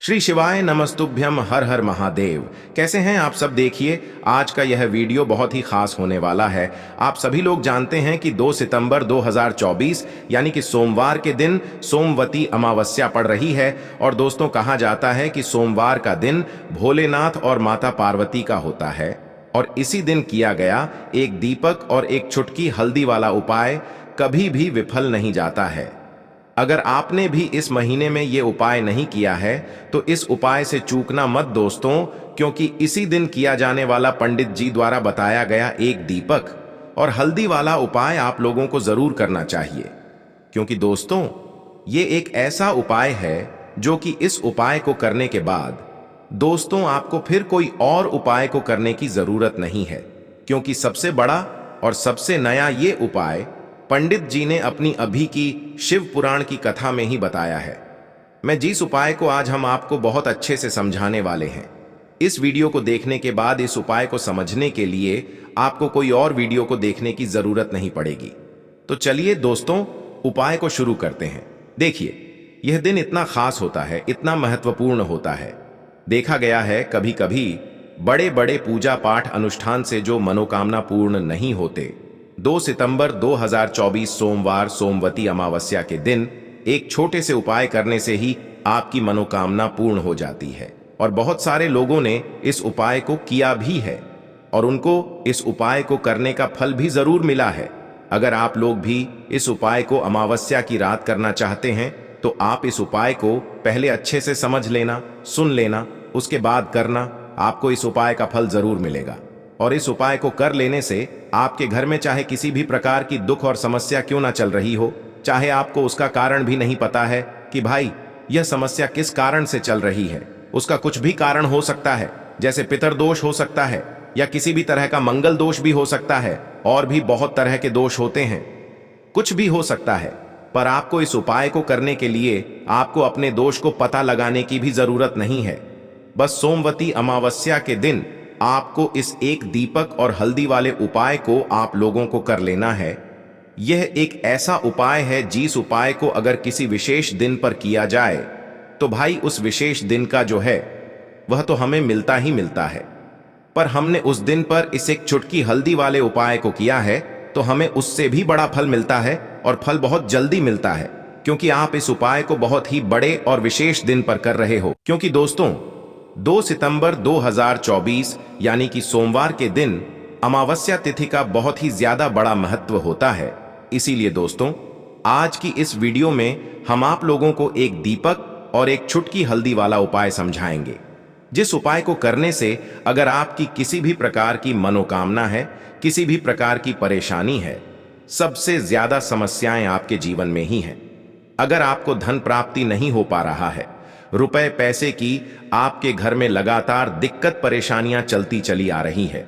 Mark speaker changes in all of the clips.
Speaker 1: श्री शिवाय नमस्तुभ्यम, हर हर महादेव। कैसे हैं आप सब? देखिए, आज का यह वीडियो बहुत ही खास होने वाला है। आप सभी लोग जानते हैं कि 2 सितंबर 2024 यानी कि सोमवार के दिन सोमवती अमावस्या पड़ रही है। और दोस्तों, कहा जाता है कि सोमवार का दिन भोलेनाथ और माता पार्वती का होता है और इसी दिन किया गया एक दीपक और एक चुटकी हल्दी वाला उपाय कभी भी विफल नहीं जाता है। अगर आपने भी इस महीने में ये उपाय नहीं किया है तो इस उपाय से चूकना मत दोस्तों, क्योंकि इसी दिन किया जाने वाला पंडित जी द्वारा बताया गया एक दीपक और हल्दी वाला उपाय आप लोगों को जरूर करना चाहिए। क्योंकि दोस्तों, ये एक ऐसा उपाय है जो कि इस उपाय को करने के बाद दोस्तों आपको फिर कोई और उपाय को करने की जरूरत नहीं है, क्योंकि सबसे बड़ा और सबसे नया ये उपाय पंडित जी ने अपनी अभी की शिव पुराण की कथा में ही बताया है। मैं जिस उपाय को आज हम आपको बहुत अच्छे से समझाने वाले हैं, इस वीडियो को देखने के बाद इस उपाय को समझने के लिए आपको कोई और वीडियो को देखने की जरूरत नहीं पड़ेगी। तो चलिए दोस्तों, उपाय को शुरू करते हैं। देखिए, यह दिन इतना खास होता है, इतना महत्वपूर्ण होता है। देखा गया है कभी कभी बड़े बड़े पूजा पाठ अनुष्ठान से जो मनोकामना पूर्ण नहीं होते, 2 सितंबर 2024 सोमवार सोमवती अमावस्या के दिन एक छोटे से उपाय करने से ही आपकी मनोकामना पूर्ण हो जाती है। और बहुत सारे लोगों ने इस उपाय को किया भी है और उनको इस उपाय को करने का फल भी जरूर मिला है। अगर आप लोग भी इस उपाय को अमावस्या की रात करना चाहते हैं तो आप इस उपाय को पहले अच्छे से समझ लेना, सुन लेना, उसके बाद करना। आपको इस उपाय का फल जरूर मिलेगा। और इस उपाय को कर लेने से आपके घर में चाहे किसी भी प्रकार की दुख और समस्या क्यों ना चल रही हो, चाहे आपको उसका कारण भी नहीं पता है कि भाई यह समस्या किस कारण से चल रही है, उसका कुछ भी कारण हो सकता है, जैसे पितरदोष हो सकता है या किसी भी तरह का मंगल दोष भी हो सकता है, और भी बहुत तरह के दोष होते हैं, कुछ भी हो सकता है। पर आपको इस उपाय को करने के लिए आपको अपने दोष को पता लगाने की भी जरूरत नहीं है। बस सोमवती अमावस्या के दिन आपको इस एक दीपक और हल्दी वाले उपाय को आप लोगों को कर लेना है। यह एक ऐसा उपाय है जिस उपाय को अगर किसी विशेष दिन पर किया जाए तो भाई उस विशेष दिन का जो है वह तो हमें मिलता ही मिलता है। पर हमने उस दिन पर इस एक चुटकी हल्दी वाले उपाय को किया है तो हमें उससे भी बड़ा फल मिलता है, और फल बहुत जल्दी मिलता है, क्योंकि आप इस उपाय को बहुत ही बड़े और विशेष दिन पर कर रहे हो। क्योंकि दोस्तों, 2 सितंबर 2024 यानी कि सोमवार के दिन अमावस्या तिथि का बहुत ही ज्यादा बड़ा महत्व होता है। इसीलिए दोस्तों, आज की इस वीडियो में हम आप लोगों को एक दीपक और एक चुटकी हल्दी वाला उपाय समझाएंगे, जिस उपाय को करने से अगर आपकी किसी भी प्रकार की मनोकामना है, किसी भी प्रकार की परेशानी है, सबसे ज्यादा समस्याएं आपके जीवन में ही हैं। अगर आपको धन प्राप्ति नहीं हो पा रहा है, रुपए पैसे की आपके घर में लगातार दिक्कत परेशानियां चलती चली आ रही है,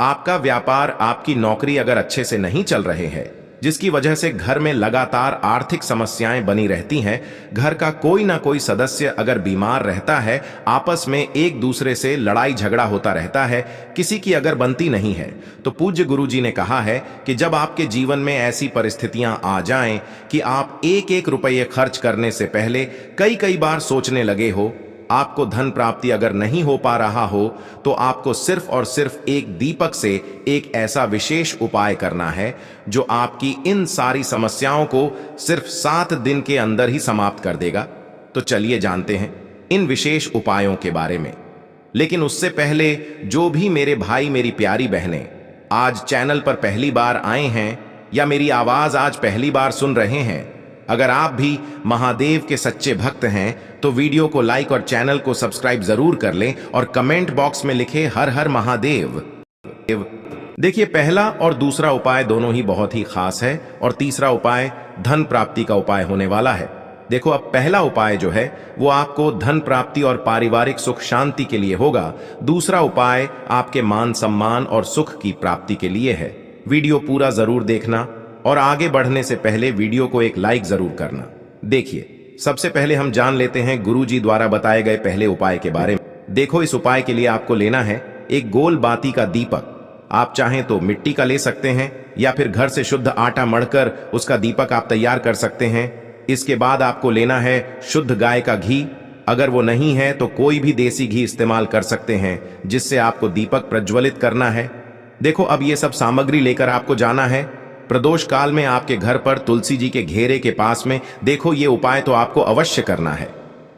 Speaker 1: आपका व्यापार आपकी नौकरी अगर अच्छे से नहीं चल रहे हैं, जिसकी वजह से घर में लगातार आर्थिक समस्याएं बनी रहती हैं, घर का कोई ना कोई सदस्य अगर बीमार रहता है, आपस में एक दूसरे से लड़ाई झगड़ा होता रहता है, किसी की अगर बनती नहीं है, तो पूज्य गुरु जी ने कहा है कि जब आपके जीवन में ऐसी परिस्थितियां आ जाएं कि आप एक एक रुपये खर्च करने से पहले कई कई बार सोचने लगे हो, आपको धन प्राप्ति अगर नहीं हो पा रहा हो, तो आपको सिर्फ और सिर्फ एक दीपक से एक ऐसा विशेष उपाय करना है जो आपकी इन सारी समस्याओं को सिर्फ 7 दिन के अंदर ही समाप्त कर देगा। तो चलिए जानते हैं इन विशेष उपायों के बारे में। लेकिन उससे पहले जो भी मेरे भाई मेरी प्यारी बहनें आज चैनल पर पहली बार आए हैं या मेरी आवाज आज पहली बार सुन रहे हैं, अगर आप भी महादेव के सच्चे भक्त हैं तो वीडियो को लाइक और चैनल को सब्सक्राइब जरूर कर लें और कमेंट बॉक्स में लिखें हर हर महादेव। देखिए, पहला और दूसरा उपाय दोनों ही बहुत ही खास है और तीसरा उपाय धन प्राप्ति का उपाय होने वाला है। देखो, अब पहला उपाय जो है वो आपको धन प्राप्ति और पारिवारिक सुख शांति के लिए होगा। दूसरा उपाय आपके मान सम्मान और सुख की प्राप्ति के लिए है। वीडियो पूरा जरूर देखना और आगे बढ़ने से पहले वीडियो को एक लाइक जरूर करना। देखिए, सबसे पहले हम जान लेते हैं गुरु जी द्वारा बताए गए पहले उपाय के बारे में। देखो, इस उपाय के लिए आपको लेना है एक गोल बाती का दीपक। आप चाहें तो मिट्टी का ले सकते हैं या फिर घर से शुद्ध आटा मढ़कर उसका दीपक आप तैयार कर सकते हैं। इसके बाद आपको लेना है शुद्ध गाय का घी। अगर वो नहीं है तो कोई भी देसी घी इस्तेमाल कर सकते हैं जिससे आपको दीपक प्रज्वलित करना है। देखो, अब ये सब सामग्री लेकर आपको जाना है प्रदोष काल में आपके घर पर तुलसी जी के घेरे के पास में। देखो, ये उपाय तो आपको अवश्य करना है।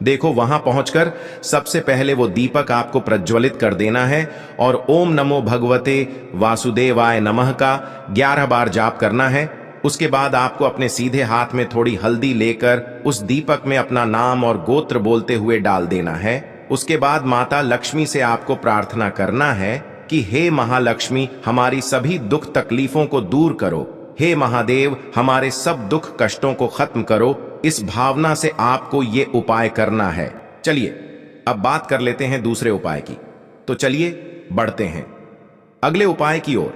Speaker 1: देखो, वहां पहुंचकर सबसे पहले वो दीपक आपको प्रज्वलित कर देना है और ओम नमो भगवते वासुदेवाय नमः का 11 बार जाप करना है। उसके बाद आपको अपने सीधे हाथ में थोड़ी हल्दी लेकर उस दीपक में अपना नाम और गोत्र बोलते हुए डाल देना है। उसके बाद माता लक्ष्मी से आपको प्रार्थना करना है कि हे महालक्ष्मी, हमारी सभी दुख तकलीफों को दूर करो। हे महादेव, हमारे सब दुख कष्टों को खत्म करो। इस भावना से आपको ये उपाय करना है। चलिए, अब बात कर लेते हैं दूसरे उपाय की। तो चलिए बढ़ते हैं अगले उपाय की ओर।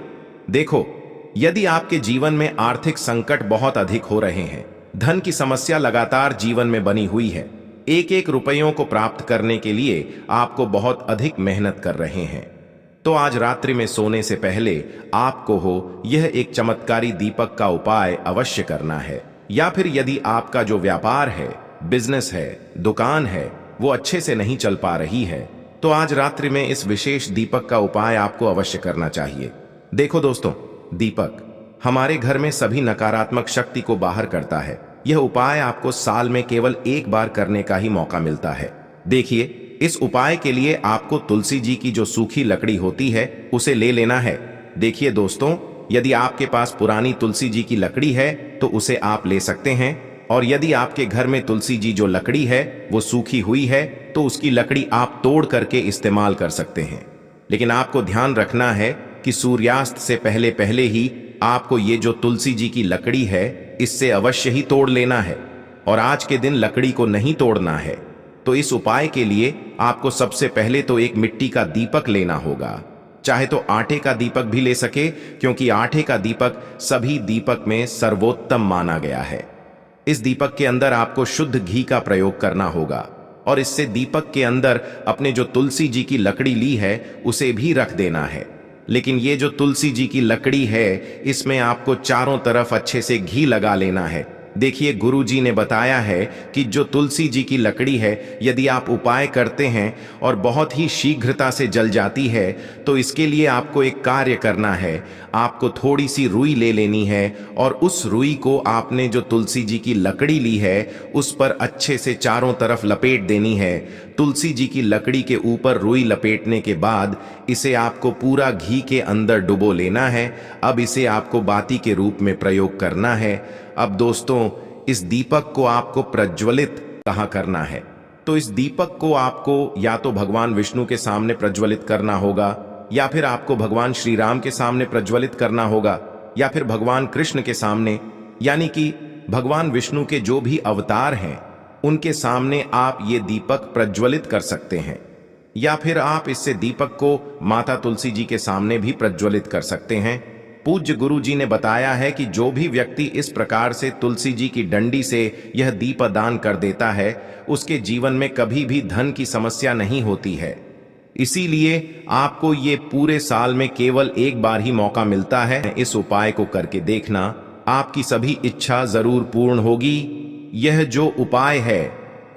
Speaker 1: देखो, यदि आपके जीवन में आर्थिक संकट बहुत अधिक हो रहे हैं, धन की समस्या लगातार जीवन में बनी हुई है, एक एक रुपयों को प्राप्त करने के लिए आपको बहुत अधिक मेहनत कर रहे हैं, तो आज रात्रि में सोने से पहले आपको हो यह एक चमत्कारी दीपक का उपाय अवश्य करना है। या फिर यदि आपका जो व्यापार है, बिजनेस है, दुकान है, वो अच्छे से नहीं चल पा रही है, तो आज रात्रि में इस विशेष दीपक का उपाय आपको अवश्य करना चाहिए। देखो दोस्तों, दीपक हमारे घर में सभी नकारात्मक शक्ति को बाहर करता है। यह उपाय आपको साल में केवल एक बार करने का ही मौका मिलता है। देखिए, इस उपाय के लिए आपको तुलसी जी की जो सूखी लकड़ी होती है उसे ले लेना है। देखिए दोस्तों, यदि आपके पास पुरानी तुलसी जी की लकड़ी है तो उसे आप ले सकते हैं, और यदि आपके घर में तुलसी जी जो लकड़ी है वो सूखी हुई है तो उसकी लकड़ी आप तोड़ करके इस्तेमाल कर सकते हैं। लेकिन आपको ध्यान रखना है कि सूर्यास्त से पहले पहले ही आपको ये जो तुलसी जी की लकड़ी है इससे अवश्य ही तोड़ लेना है, और आज के दिन लकड़ी को नहीं तोड़ना है। तो इस उपाय के लिए आपको सबसे पहले तो एक मिट्टी का दीपक लेना होगा, चाहे तो आटे का दीपक भी ले सके, क्योंकि आटे का दीपक सभी दीपक में सर्वोत्तम माना गया है। इस दीपक के अंदर आपको शुद्ध घी का प्रयोग करना होगा, और इससे दीपक के अंदर अपने जो तुलसी जी की लकड़ी ली है उसे भी रख देना है। लेकिन ये जो तुलसी जी की लकड़ी है इसमें आपको चारों तरफ अच्छे से घी लगा लेना है। देखिए, गुरु जी ने बताया है कि जो तुलसी जी की लकड़ी है यदि आप उपाय करते हैं और बहुत ही शीघ्रता से जल जाती है, तो इसके लिए आपको एक कार्य करना है। आपको थोड़ी सी रुई ले लेनी है और उस रुई को आपने जो तुलसी जी की लकड़ी ली है उस पर अच्छे से चारों तरफ लपेट देनी है। तुलसी जी की लकड़ी के ऊपर रुई लपेटने के बाद इसे आपको पूरा घी के अंदर डुबो लेना है। अब इसे आपको बाती के रूप में प्रयोग करना है। अब दोस्तों, इस दीपक को आपको प्रज्वलित कहाँ करना है, तो इस दीपक को आपको या तो भगवान विष्णु के सामने प्रज्वलित करना होगा, या फिर आपको भगवान श्री राम के सामने प्रज्वलित करना होगा, या फिर भगवान कृष्ण के सामने, यानी कि भगवान विष्णु के जो भी अवतार हैं उनके सामने आप ये दीपक प्रज्वलित कर सकते हैं। या फिर आप इससे दीपक को माता तुलसी जी के सामने भी प्रज्वलित कर सकते हैं। पूज्य गुरु जी ने बताया है कि जो भी व्यक्ति इस प्रकार से तुलसी जी की डंडी से यह दीपदान कर देता है उसके जीवन में कभी भी धन की समस्या नहीं होती है। इसीलिए आपको ये पूरे साल में केवल एक बार ही मौका मिलता है। इस उपाय को करके देखना, आपकी सभी इच्छा जरूर पूर्ण होगी। यह जो उपाय है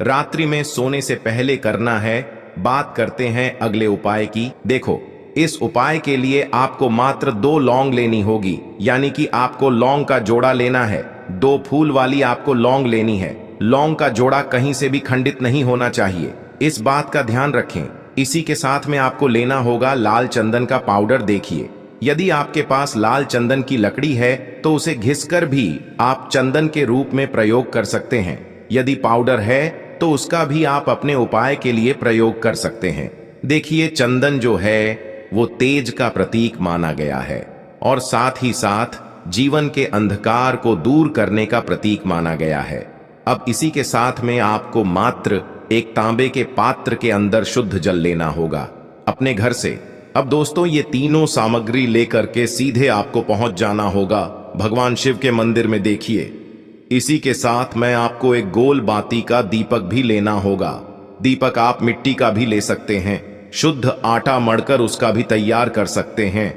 Speaker 1: रात्रि में सोने से पहले करना है। बात करते हैं अगले उपाय की। देखो, इस उपाय के लिए आपको मात्र 2 लौंग लेनी होगी, यानी कि आपको लौंग का जोड़ा लेना है। 2 फूल वाली आपको लौंग लेनी है। लौंग का जोड़ा कहीं से भी खंडित नहीं होना चाहिए, इस बात का ध्यान रखें। इसी के साथ में आपको लेना होगा लाल चंदन का पाउडर। देखिए, यदि आपके पास लाल चंदन की लकड़ी है तो उसे घिसकर भी आप चंदन के रूप में प्रयोग कर सकते हैं। यदि पाउडर है तो उसका भी आप अपने उपाय के लिए प्रयोग कर सकते हैं। देखिए, चंदन जो है वो तेज का प्रतीक माना गया है और साथ ही साथ जीवन के अंधकार को दूर करने का प्रतीक माना गया है। अब इसी के साथ में आपको मात्र एक तांबे के पात्र के अंदर शुद्ध जल लेना होगा अपने घर से। अब दोस्तों, ये तीनों सामग्री लेकर के सीधे आपको पहुंच जाना होगा भगवान शिव के मंदिर में। देखिए, इसी के साथ में आपको एक गोल बाती का दीपक भी लेना होगा। दीपक आप मिट्टी का भी ले सकते हैं, शुद्ध आटा मढ़कर उसका भी तैयार कर सकते हैं।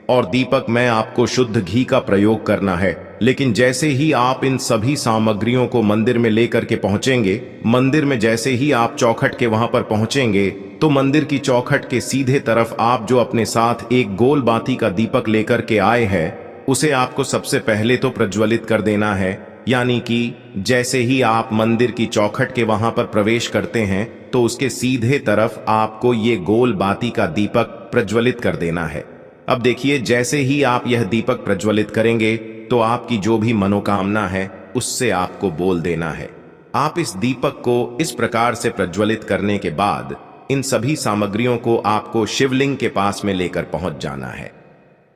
Speaker 1: और दीपक में आपको शुद्ध घी का प्रयोग करना है। लेकिन जैसे ही आप इन सभी सामग्रियों को मंदिर में लेकर के पहुंचेंगे, मंदिर में जैसे ही आप चौखट के वहां पर पहुंचेंगे, तो मंदिर की चौखट के सीधे तरफ आप जो अपने साथ एक गोल बाती का दीपक लेकर के आए हैं, उसे आपको सबसे पहले तो प्रज्वलित कर देना है। यानी कि जैसे ही आप मंदिर की चौखट के वहां पर प्रवेश करते हैं, तो उसके सीधे तरफ आपको ये गोल बाती का दीपक प्रज्वलित कर देना है। अब देखिए, जैसे ही आप यह दीपक प्रज्वलित करेंगे, तो आपकी जो भी मनोकामना है उससे आपको बोल देना है। आप इस दीपक को इस प्रकार से प्रज्वलित करने के बाद इन सभी सामग्रियों को आपको शिवलिंग के पास में लेकर पहुंच जाना है।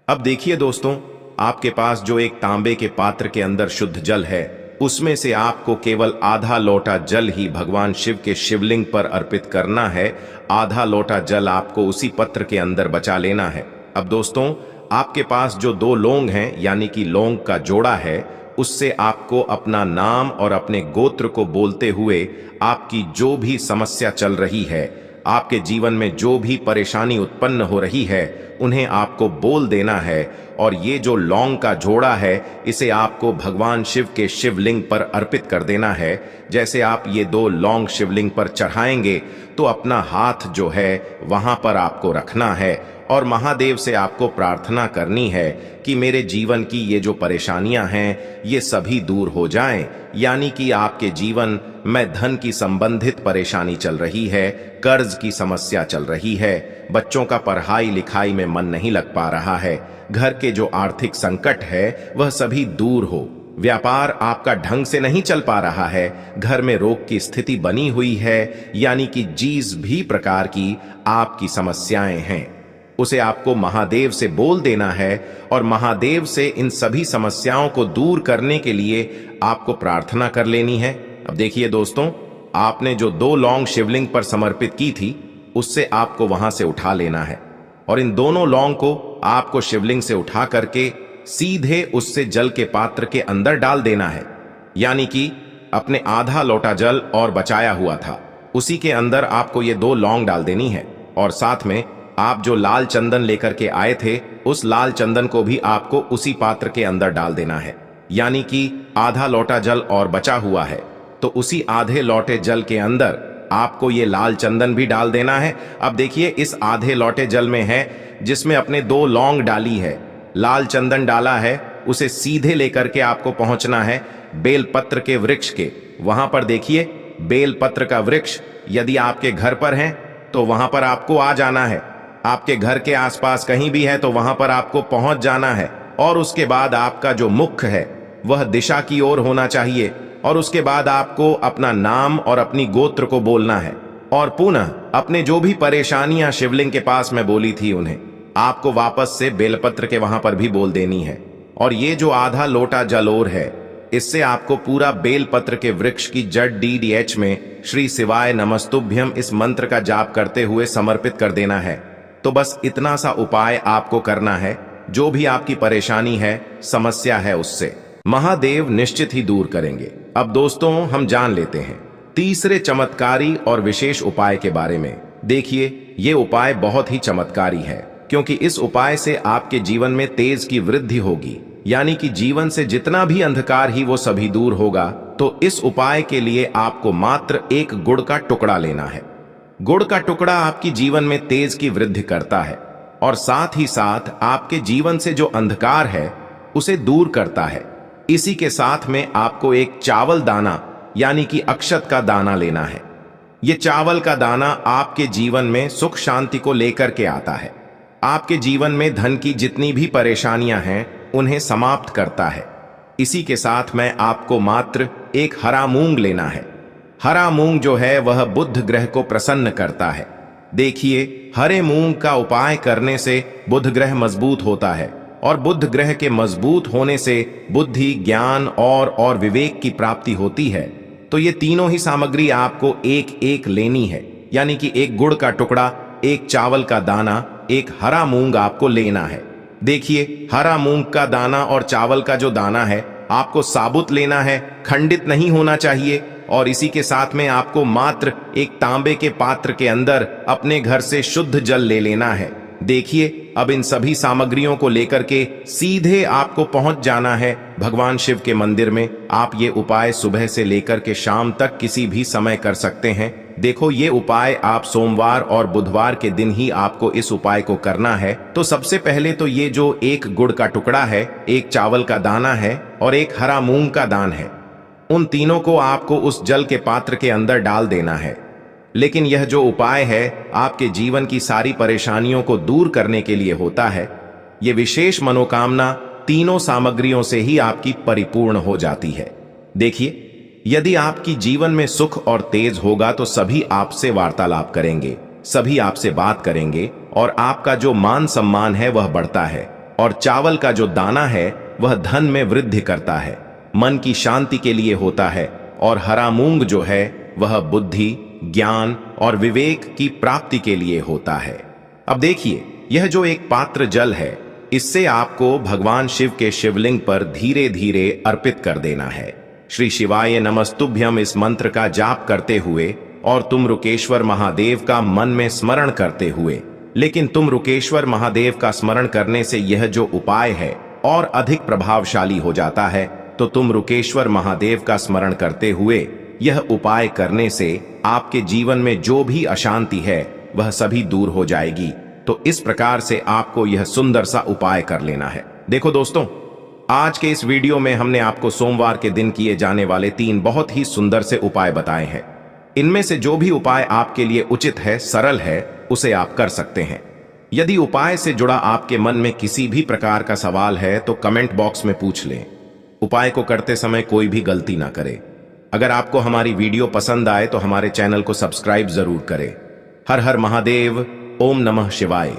Speaker 1: अब देखिए दोस्तों, आपके पास जो एक तांबे के पात्र के अंदर शुद्ध जल है, उसमें से आपको केवल आधा लोटा जल ही भगवान शिव के शिवलिंग पर अर्पित करना है। आधा लोटा जल आपको उसी पत्र के अंदर बचा लेना है। अब दोस्तों, आपके पास जो 2 लौंग हैं, यानी कि लौंग का जोड़ा है, उससे आपको अपना नाम और अपने गोत्र को बोलते हुए आपकी जो भी समस्या चल रही है, आपके जीवन में जो भी परेशानी उत्पन्न हो रही है, उन्हें आपको बोल देना है। और ये जो लौंग का जोड़ा है, इसे आपको भगवान शिव के शिवलिंग पर अर्पित कर देना है। जैसे आप ये 2 लौंग शिवलिंग पर चढ़ाएंगे, तो अपना हाथ जो है वहां पर आपको रखना है और महादेव से आपको प्रार्थना करनी है कि मेरे जीवन की ये जो परेशानियां हैं, ये सभी दूर हो जाएं। यानी कि आपके जीवन में धन की संबंधित परेशानी चल रही है, कर्ज की समस्या चल रही है, बच्चों का पढ़ाई लिखाई में मन नहीं लग पा रहा है, घर के जो आर्थिक संकट है वह सभी दूर हो, व्यापार आपका ढंग से नहीं चल पा रहा है, घर में रोग की स्थिति बनी हुई है, यानी कि जिस भी प्रकार की आपकी समस्याएं हैं, उसे आपको महादेव से बोल देना है। और महादेव से इन सभी समस्याओं को दूर करने के लिए आपको प्रार्थना कर लेनी है। अब देखिए दोस्तों, आपने जो 2 लौंग शिवलिंग पर समर्पित की थी, उससे आपको वहां से उठा लेना है और इन दोनों लौंग को आपको शिवलिंग से उठा करके सीधे उससे जल के पात्र के अंदर डाल देना है। यानी कि अपने आधा लोटा जल और बचाया हुआ था, उसी के अंदर आपको ये 2 लौंग डाल देनी है। और साथ में आप जो लाल चंदन लेकर के आए थे, उस लाल चंदन को भी आपको उसी पात्र के अंदर डाल देना है। यानी कि आधा लोटा जल और बचा हुआ है, तो उसी आधे लोटे जल के अंदर आपको ये लाल चंदन भी डाल देना है। अब देखिए, इस आधे लोटे जल में है जिसमें अपने 2 लौंग डाली है, लाल चंदन डाला है, उसे सीधे लेकर के आपको पहुंचना है बेलपत्र के वृक्ष के। वहां पर देखिए, बेलपत्र का वृक्ष यदि आपके घर पर है तो वहां पर आपको आ जाना है। आपके घर के आसपास कहीं भी है तो वहां पर आपको पहुंच जाना है। और उसके बाद आपका जो मुख है वह दिशा की ओर होना चाहिए। और उसके बाद आपको अपना नाम और अपनी गोत्र को बोलना है। और पुनः अपने जो भी परेशानियां शिवलिंग के पास में बोली थी, उन्हें आपको वापस से बेलपत्र के वहां पर भी बोल देनी है। और ये जो आधा लोटा जल और है, इससे आपको पूरा बेलपत्र के वृक्ष की जड़ DDH में श्री शिवाय नमस्तुभ्यम इस मंत्र का जाप करते हुए समर्पित कर देना है। तो बस इतना सा उपाय आपको करना है। जो भी आपकी परेशानी है, समस्या है, उससे महादेव निश्चित ही दूर करेंगे। अब दोस्तों, हम जान लेते हैं तीसरे चमत्कारी और विशेष उपाय के बारे में। देखिए, ये उपाय बहुत ही चमत्कारी है, क्योंकि इस उपाय से आपके जीवन में तेज की वृद्धि होगी। यानी कि जीवन से जितना भी अंधकार ही वो सभी दूर होगा। तो इस उपाय के लिए आपको मात्र एक गुड़ का टुकड़ा लेना है। गुड़ का टुकड़ा आपकी जीवन में तेज की वृद्धि करता है और साथ ही साथ आपके जीवन से जो अंधकार है उसे दूर करता है। इसी के साथ में आपको एक चावल दाना यानी कि अक्षत का दाना लेना है। ये चावल का दाना आपके जीवन में सुख शांति को लेकर के आता है। आपके जीवन में धन की जितनी भी परेशानियां हैं उन्हें समाप्त करता है। इसी के साथ में आपको मात्र एक हरा मूंग लेना है। हरा मूंग जो है वह बुध ग्रह को प्रसन्न करता है। देखिए, हरे मूंग का उपाय करने से बुध ग्रह मजबूत होता है और बुध ग्रह के मजबूत होने से बुद्धि, ज्ञान और विवेक की प्राप्ति होती है। तो ये तीनों ही सामग्री आपको एक एक लेनी है। यानी कि एक गुड़ का टुकड़ा, एक चावल का दाना, एक हरा मूंग आपको लेना है। देखिए, हरा मूंग का दाना और चावल का जो दाना है आपको साबुत लेना है, खंडित नहीं होना चाहिए। और इसी के साथ में आपको मात्र एक तांबे के पात्र के अंदर अपने घर से शुद्ध जल ले लेना है। देखिए, अब इन सभी सामग्रियों को लेकर के सीधे आपको पहुंच जाना है भगवान शिव के मंदिर में। आप ये उपाय सुबह से लेकर के शाम तक किसी भी समय कर सकते हैं। देखो, ये उपाय आप सोमवार और बुधवार के दिन ही आपको इस उपाय को करना है। तो सबसे पहले तो ये जो एक गुड़ का टुकड़ा है, एक चावल का दाना है और एक हरा मूंग का दान है, उन तीनों को आपको उस जल के पात्र के अंदर डाल देना है। लेकिन यह जो उपाय है आपके जीवन की सारी परेशानियों को दूर करने के लिए होता है। ये विशेष मनोकामना तीनों सामग्रियों से ही आपकी परिपूर्ण हो जाती है। देखिए, यदि आपकी जीवन में सुख और तेज होगा तो सभी आपसे वार्तालाप करेंगे, सभी आपसे बात करेंगे और आपका जो मान सम्मान है वह बढ़ता है। और चावल का जो दाना है वह धन में वृद्धि करता है, मन की शांति के लिए होता है। और हरा मूंग जो है वह बुद्धि, ज्ञान और विवेक की प्राप्ति के लिए होता है। अब देखिए, यह जो एक पात्र जल है, इससे आपको भगवान शिव के शिवलिंग पर धीरे धीरे अर्पित कर देना है। श्री शिवाय नमस्तुभ्यम इस मंत्र का जाप करते हुए और तुम रुकेश्वर महादेव का मन में स्मरण करते हुए। लेकिन तुम रुकेश्वर महादेव का स्मरण करने से यह जो उपाय है और अधिक प्रभावशाली हो जाता है। तो तुम रुकेश्वर महादेव का स्मरण करते हुए यह उपाय करने से आपके जीवन में जो भी अशांति है वह सभी दूर हो जाएगी। तो इस प्रकार से आपको यह सुंदर सा उपाय कर लेना है। देखो दोस्तों, आज के इस वीडियो में हमने आपको सोमवार के दिन किए जाने वाले 3 बहुत ही सुंदर से उपाय बताए हैं। इनमें से जो भी उपाय आपके लिए उचित है, सरल है, उसे आप कर सकते हैं। यदि उपाय से जुड़ा आपके मन में किसी भी प्रकार का सवाल है तो कमेंट बॉक्स में पूछ लें। उपाय को करते समय कोई भी गलती ना करें। अगर आपको हमारी वीडियो पसंद आए तो हमारे चैनल को सब्सक्राइब जरूर करें। हर हर महादेव, ओम नमः शिवाय।